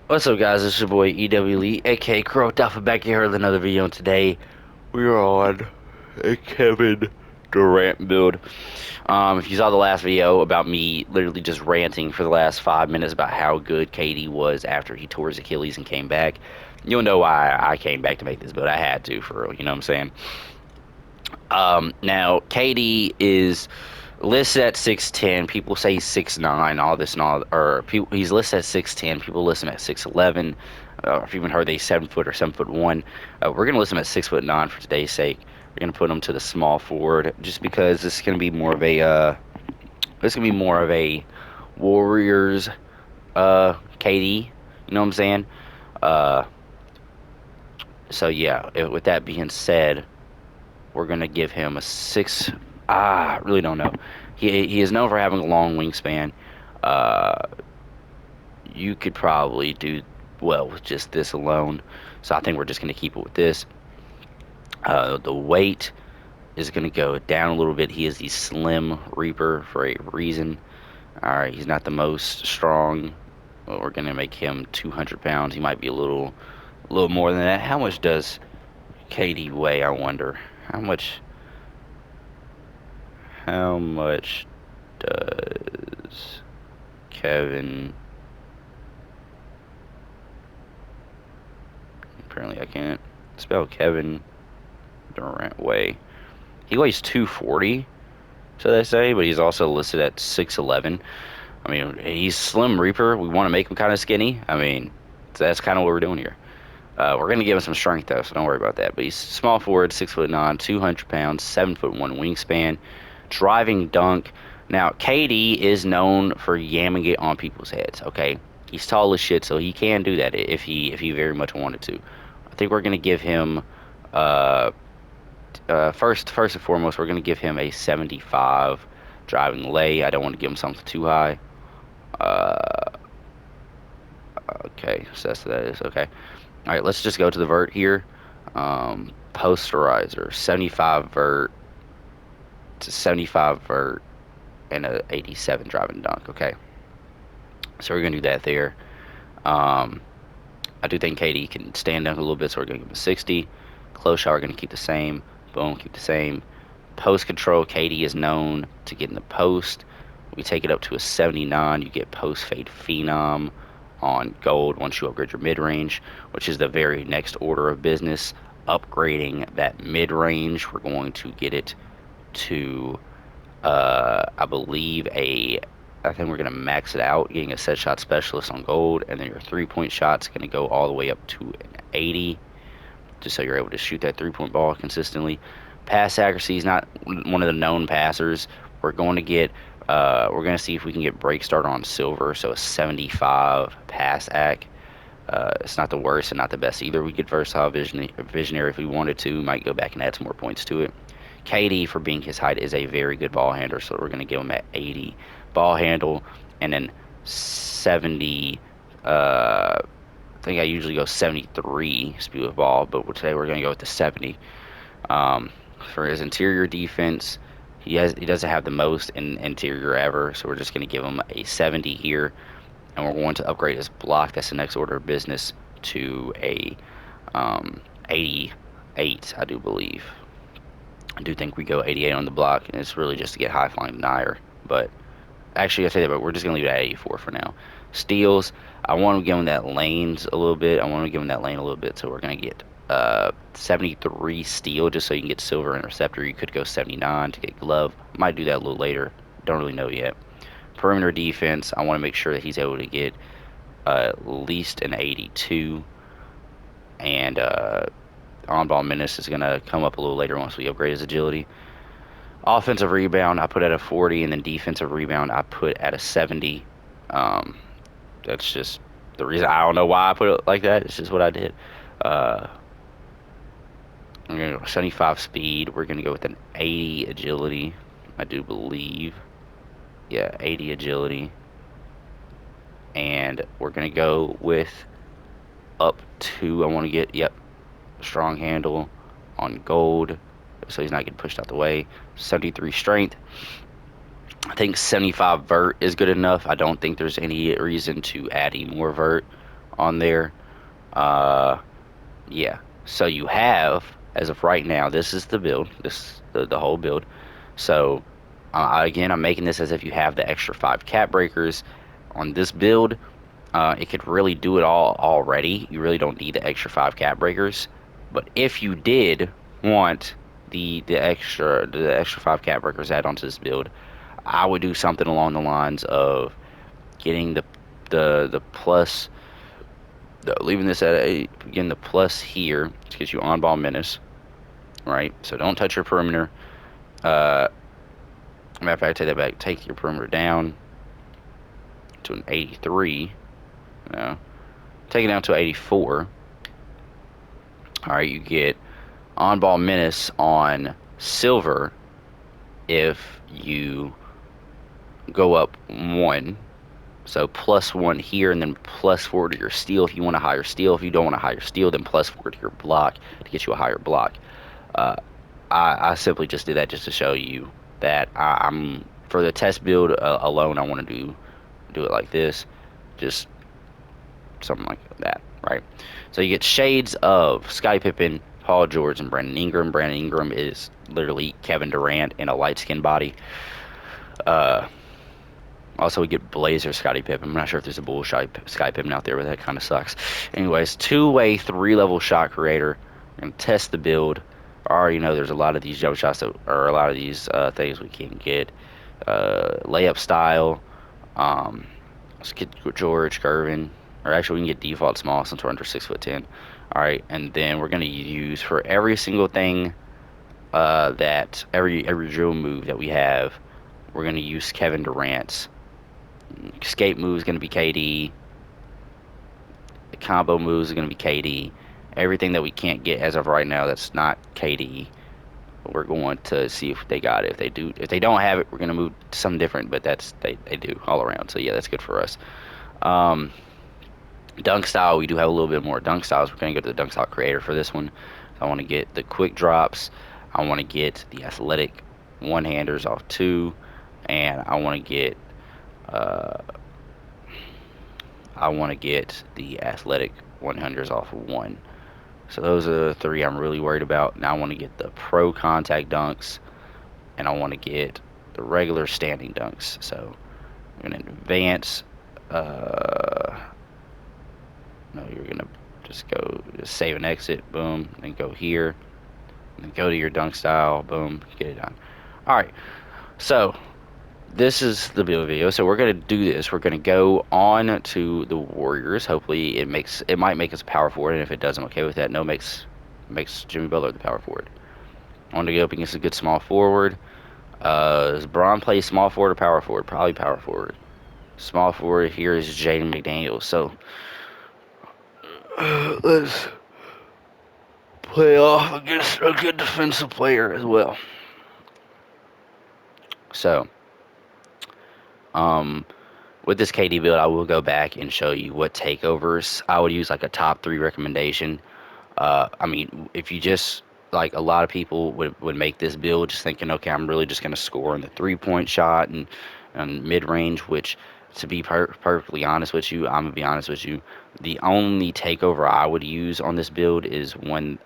What's up, guys? It's your boy EW Lee, aka Crow Alpha, back here with another video. And today we are on a Kevin Durant build. If you saw the last video about me literally just ranting for the last 5 minutes about how good KD was after he tore his Achilles and came back, you'll know why I came back to make this build. I had to, for real. You know what I'm saying? Now KD is listed at 6'10". People say he's 6'9", all this and all, or people, he's listed at 6'10". People list him at 6'11". I've even heard they 7 foot or 7'1". We're gonna list him at 6'9" for today's sake. We're gonna put him to the small forward just because this is gonna be more of a Warriors KD. You know what I'm saying? Uh, so yeah. With that being said, we're gonna give him a six. I really don't know. He is known for having a long wingspan. Uh, you could probably do well with just this alone. So I think we're just gonna keep it with this. The weight is gonna go down a little bit. He is the Slim Reaper for a reason. All right, he's not the most strong. Well, we're gonna make him 200 pounds. He might be a little more than that. How much does KD weigh? I wonder. How much? How much does Kevin? Apparently, I can't spell Kevin Durant weigh. He weighs 240, so they say, but he's also listed at 6'11". I mean, he's Slim Reaper. We want to make him kind of skinny. I mean, so that's kind of what we're doing here. We're gonna give him some strength though, so don't worry about that. But he's small forward, 6'9", 200 pounds, 7'1" wingspan, driving dunk. Now KD is known for yamming it on people's heads. Okay, he's tall as shit, so he can do that if he very much wanted to. I think we're gonna give him uh first and foremost, we're gonna give him a 75 driving lay. I don't want to give him something too high. Uh, okay, so that is okay. All right, let's just go to the vert here. Posterizer, 75 vert to 75 vert and a 87 driving dunk. Okay, so we're gonna do that there. Um, I do think KD can stand down a little bit, so we're gonna give him a 60. Close shot, we're gonna keep the same. Boom, keep the same. Post control, KD is known to get in the post. We take it up to a 79. You get post fade phenom on gold once you upgrade your mid range, which is the very next order of business. Upgrading that mid range, we're going to get it to, I believe, I think we're going to max it out, getting a set shot specialist on gold, and then your 3-point shot's going to go all the way up to an 80, just so you're able to shoot that 3-point ball consistently. Pass accuracy is not one of the known passers. We're going to get we're going to see if we can get break start on silver, so a 75 pass ac. It's not the worst and not the best either. We get versatile visionary if we wanted to. We might go back and add some more points to it. KD, for being his height, is a very good ball handler, so we're going to give him at 80 ball handle, and then 70. I think I usually go 73 speed with ball, but today we're going to go with the 70. Um, for his interior defense, he doesn't have the most in interior ever, so we're just going to give him a 70 here, and we're going to upgrade his block. That's the next order of business to a 88, I do believe. I do think we go 88 on the block, and it's really just to get high flying denier. But actually, I say that, but we're just gonna leave it at 84 for now. Steals, I want to give him that lanes a little bit. I want to give him that lane a little bit, so we're gonna get 73 steal just so you can get silver interceptor. You could go 79 to get glove. Might do that a little later. Don't really know yet. Perimeter defense, I want to make sure that he's able to get at least an 82, and on-ball menace is gonna come up a little later once we upgrade his agility. Offensive rebound, I put at a 40, and then defensive rebound, I put at a 70. Um, that's just the reason. I don't know why I put it like that. It's just what I did. Uh, we're gonna go 75 speed. We're gonna go with an 80 agility. I do believe. Yeah, 80 agility. And we're gonna go with up to. I want to get strong handle on gold, so he's not getting pushed out the way. 73 strength. I think 75 vert is good enough. I don't think there's any reason to add any more vert on there. Uh, yeah. So you have, as of right now, this is the build. This the whole build. So again, I'm making this as if you have the extra 5 cap breakers on this build. It could really do it all already. You really don't need the extra 5 cap breakers. But if you did want the extra 5 cap breakers add onto this build, I would do something along the lines of getting the plus, leaving this at a, getting the plus here to get you on ball menace, right? So don't touch your perimeter. Uh, Matter of fact, take that back. Take your perimeter down to an 83. No, take it down to 84. All right, you get on ball menace on silver if you go up 1. So +1 here, and then +4 to your steal if you want a higher steal. If you don't want a higher steal, then +4 to your block to get you a higher block. Uh, I simply just did that just to show you that I'm for the test build alone. I want to do it like this, just something like that, right? So you get shades of Scottie Pippen, Paul George, and Brandon Ingram. Brandon Ingram is literally Kevin Durant in a light skin body. Uh, Also, we get Blazer Scottie Pippen. I'm not sure if there's a Bull Scottie Pippen out there, but that kind of sucks. Anyways, two-way, three-level shot creator. We're going to test the build. I already know there's a lot of these jump shots that, or a lot of these things we can get. Layup style. Um, let's get George Gervin. Or actually, we can get default small since we're under 6'10". All right, and then we're going to use for every single thing that every drill move that we have, we're going to use Kevin Durant's. Escape move is going to be KD. The combo moves is going to be KD. Everything that we can't get as of right now that's not KD, we're going to see if they got it. If they do, if they don't have it, we're going to move to something different. But they do all around. So yeah, that's good for us. Um, Dunk style, we do have a little bit more dunk styles. We're going to go to the dunk style creator for this one. So I want to get the quick drops. I want to get the athletic one handers off 2, and uh, I want to get the athletic 100s off of 1. So those are the 3 I'm really worried about. Now I want to get the pro contact dunks, and I want to get the regular standing dunks. So I'm going to advance. Uh, no, you're going to just save and exit. Boom. Then go here. And go to your dunk style. Boom. Get it done. All right. So this is the build video. So we're gonna do this. We're gonna go on to the Warriors. Hopefully it might make us a power forward, and if it does, I'm okay with that. No, makes Jimmy Butler the power forward. I want to go up against a good small forward. Does Braun play small forward or power forward? Probably power forward. Small forward here is Jaden McDaniels. So let's play off against a good defensive player as well. So um with this KD build, I will go back and show you what takeovers I would use, like a top 3 recommendation. I mean, if you just, like, a lot of people would make this build just thinking, okay, I'm really just going to score in the 3-point shot and mid-range, which, to be perfectly honest with you, I'm going to be honest with you, the only takeover I would use on this build is one,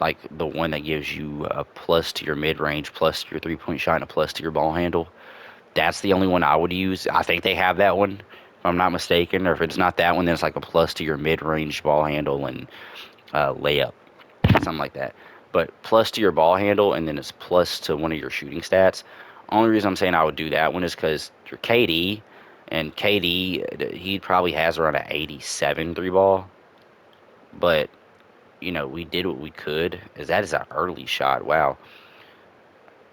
like the one that gives you a plus to your mid-range, plus to your 3-point shot, and a plus to your ball handle. That's the only one I would use. I think they have that one, if I'm not mistaken. Or if it's not that one, then it's like a plus to your mid-range ball handle and layup, something like that. But plus to your ball handle, and then it's plus to one of your shooting stats. Only reason I'm saying I would do that one is because your KD, and KD, he probably has around an 87 3 ball. But, we did what we could. That is an early shot. Wow.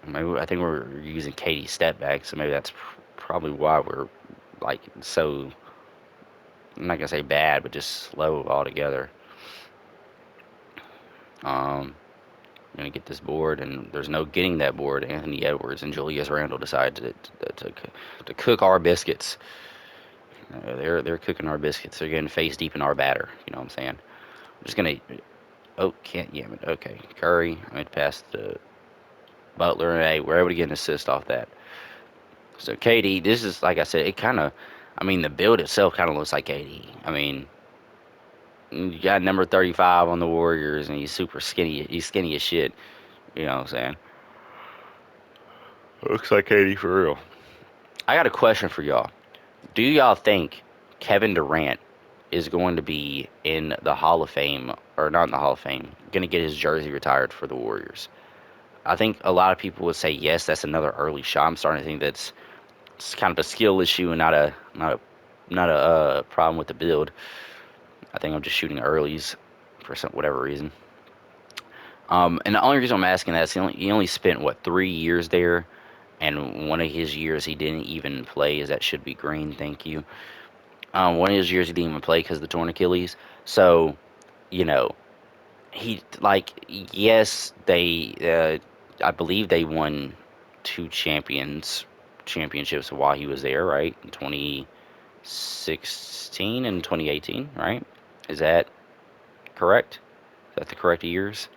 Maybe I think we're using KD step back, so maybe that's probably why we're, like, so, I'm not gonna say bad, but just slow altogether. I'm gonna get this board, and there's no getting that board. Anthony Edwards and Julius Randle decided to cook our biscuits. They're cooking our biscuits. They're getting face deep in our batter. You know what I'm saying? I'm just gonna. Oh, can't yam it. Okay, Curry. I'm gonna pass to Butler, and hey, we're able to get an assist off that. So KD, this is, like I said, it kind of. I mean, the build itself kind of looks like KD. I mean, You got number 35 on the Warriors, and he's super skinny. He's skinny as shit. You know what I'm saying? Looks like KD for real. I got a question for y'all. Do y'all think Kevin Durant is going to be in the Hall of Fame, or not in the Hall of Fame, going to get his jersey retired for the Warriors? I think a lot of people would say yes. That's another early shot. I'm starting to think that's it's kind of a skill issue and not a problem with the build. I think I'm just shooting earlies for some whatever reason. And the only reason I'm asking that is he only spent what 3 years there, and one of his years he didn't even play. Is that should be green? Thank you. One of his years he didn't even play because of the torn Achilles. So you know he like yes I believe they won two championships while he was there, right? In 2016 and 2018, right? Is that correct? Is that the correct years?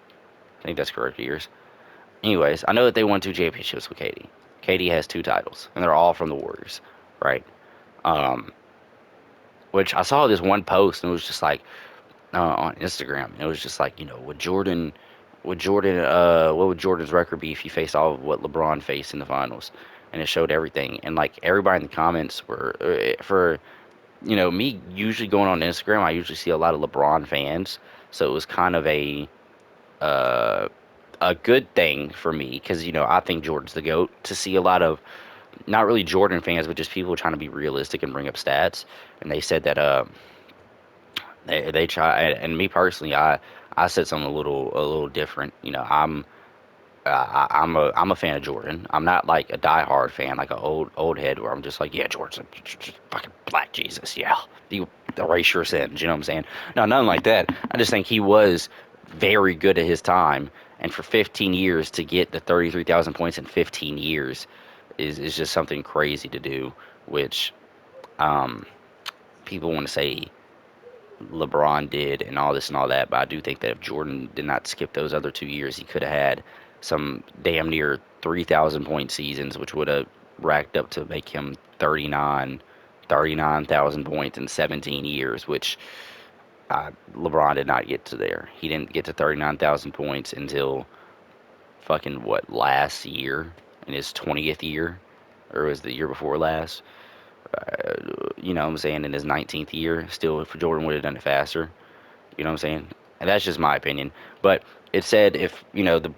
I think that's correct years. Anyways, I know that they won two championships with KD. KD has two titles, and they're all from the Warriors, right? Um, which I saw this one post, and it was just like on Instagram, and it was just like, what would Jordan's record be if he faced all of what LeBron faced in the finals? And it showed everything, and like everybody in the comments were for me usually going on Instagram, I usually see a lot of LeBron fans, so it was kind of uh, a good thing for me because I think Jordan's the goat. To see a lot of not really Jordan fans, but just people trying to be realistic and bring up stats, and they said that they try, and me personally, I said something a little different. I'm a fan of Jordan. I'm not like a diehard fan, like an old head, where I'm just like, yeah, Jordan's a fucking black Jesus, yeah, you erase your sins. You know what I'm saying? No, nothing like that. I just think he was very good at his time, and for 15 years to get the 33,000 points in 15 years is just something crazy to do. Which um, people want to say LeBron did and all this and all that, but I do think that if Jordan did not skip those other 2 years, he could have had some damn near 3,000 point seasons, which would have racked up to make him 39,000 points in 17 years, which LeBron did not get to there. He didn't get to 39,000 points until fucking what, last year, in his 20th year, or was the year before last? You know what I'm saying? In his 19th year, still, if Jordan would have done it faster. You know what I'm saying? And that's just my opinion. But it said if, the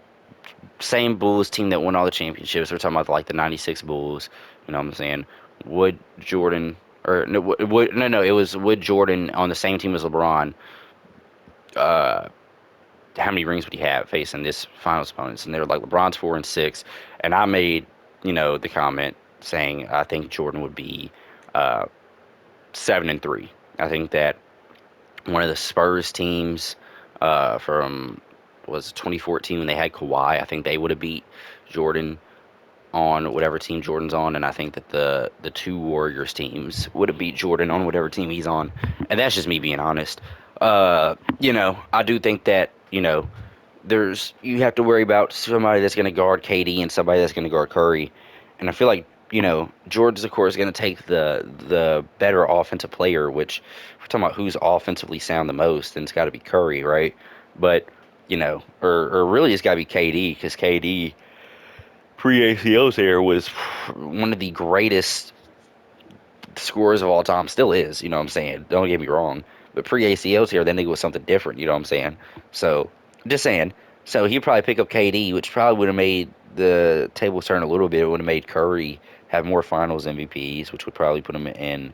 same Bulls team that won all the championships, we're talking about like the 96 Bulls, you know what I'm saying? Would Jordan, or no, no, it was would Jordan on the same team as LeBron, uh, how many rings would he have facing this finals opponents? And they were like, LeBron's 4-6. And I made, the comment saying I think Jordan would be uh, 7-3. I think that one of the Spurs teams from was 2014 when they had Kawhi. I think they would have beat Jordan on whatever team Jordan's on, and I think that the two Warriors teams would have beat Jordan on whatever team he's on. And that's just me being honest. I do think that you have to worry about somebody that's going to guard KD and somebody that's going to guard Curry, and I feel like Jordan's of course going to take the better offensive player, which if we're talking about who's offensively sound the most, then it's got to be Curry, right? But or really it's got to be KD because KD pre ACLs here was one of the greatest scorers of all time, still is. You know what I'm saying? Don't get me wrong, but pre ACLs here, then they was something different. You know what I'm saying? So just saying. So he'd probably pick up KD, which probably would have made the tables turn a little bit. It would have made Curry have more Finals MVPs, which would probably put him in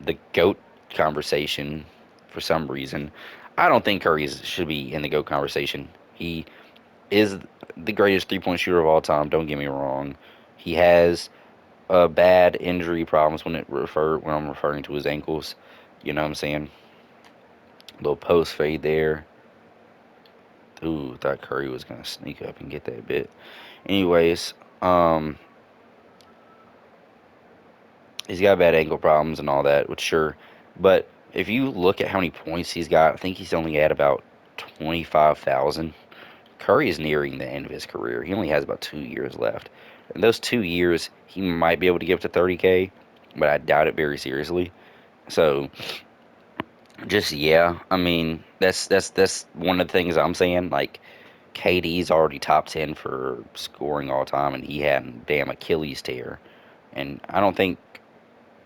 the GOAT conversation for some reason. I don't think Curry should be in the GOAT conversation. He is the greatest three-point shooter of all time. Don't get me wrong. He has bad injury problems when I'm referring to his ankles. You know what I'm saying? Little post fade there. Ooh, thought Curry was gonna sneak up and get that bit. Anyways, um, he's got bad ankle problems and all that, which sure. But if you look at how many points he's got, I think he's only had about 25,000. Curry is nearing the end of his career. He only has about 2 years left. In those 2 years, he might be able to get up to 30K, but I doubt it very seriously. So Just yeah, I mean that's one of the things I'm saying. Like KD's already top 10 for scoring all time, and he had a damn Achilles tear. And I don't think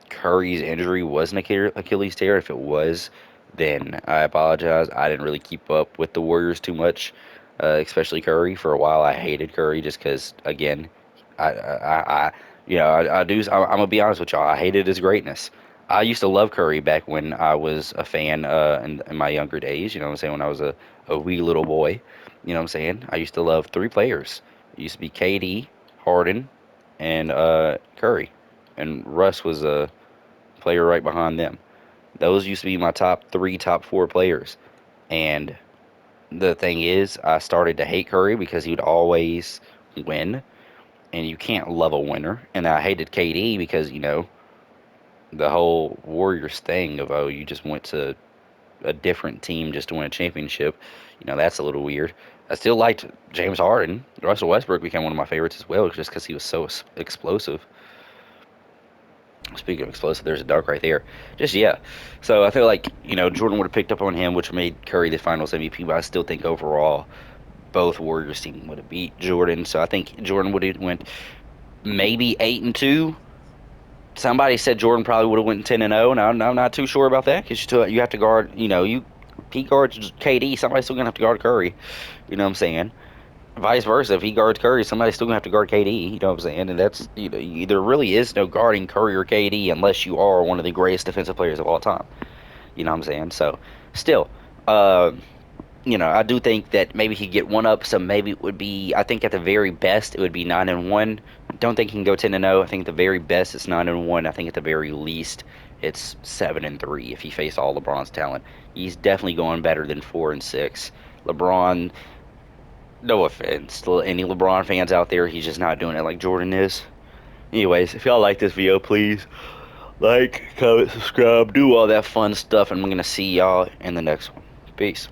Curry's injury was an Achilles tear. If it was, then I apologize. I didn't really keep up with the Warriors too much, especially Curry. For a while, I hated Curry just because, again, I do. I'm gonna be honest with y'all. I hated his greatness. I used to love Curry back when I was a fan in my younger days. You know what I'm saying? When I was a wee little boy. You know what I'm saying? I used to love three players. It used to be KD, Harden, and Curry, and Russ was a player right behind them. Those used to be my top three, top four players. And the thing is, I started to hate Curry because he would always win, and you can't love a winner. And I hated KD because, the whole Warriors thing of, oh, you just went to a different team just to win a championship. That's a little weird. I still liked James Harden. Russell Westbrook became one of my favorites as well, just because he was so explosive. Speaking of explosive, there's a dunk right there. Just yeah. So I feel like Jordan would have picked up on him, which made Curry the Finals MVP. But I still think overall both Warriors team would have beat Jordan. So I think Jordan would have went maybe 8-2. Somebody said Jordan probably would have went 10-0, and I'm not too sure about that because you have to guard. He guards KD. Somebody's still gonna have to guard Curry. You know what I'm saying? Vice versa, if he guards Curry, somebody's still gonna have to guard KD. You know what I'm saying? And that's there really is no guarding Curry or KD unless you are one of the greatest defensive players of all time. You know what I'm saying? So, still, uh, I do think that maybe he could get one up. So maybe it would be. I think at the very best it would be 9-1. Don't think he can go 10-0. I think at the very best it's 9-1. I think at the very least it's 7-3 if he faced all LeBron's talent. He's definitely going better than 4-6. LeBron, no offense to any LeBron fans out there, he's just not doing it like Jordan is. Anyways, if y'all like this video, please like, comment, subscribe, do all that fun stuff, and I'm gonna see y'all in the next one. Peace.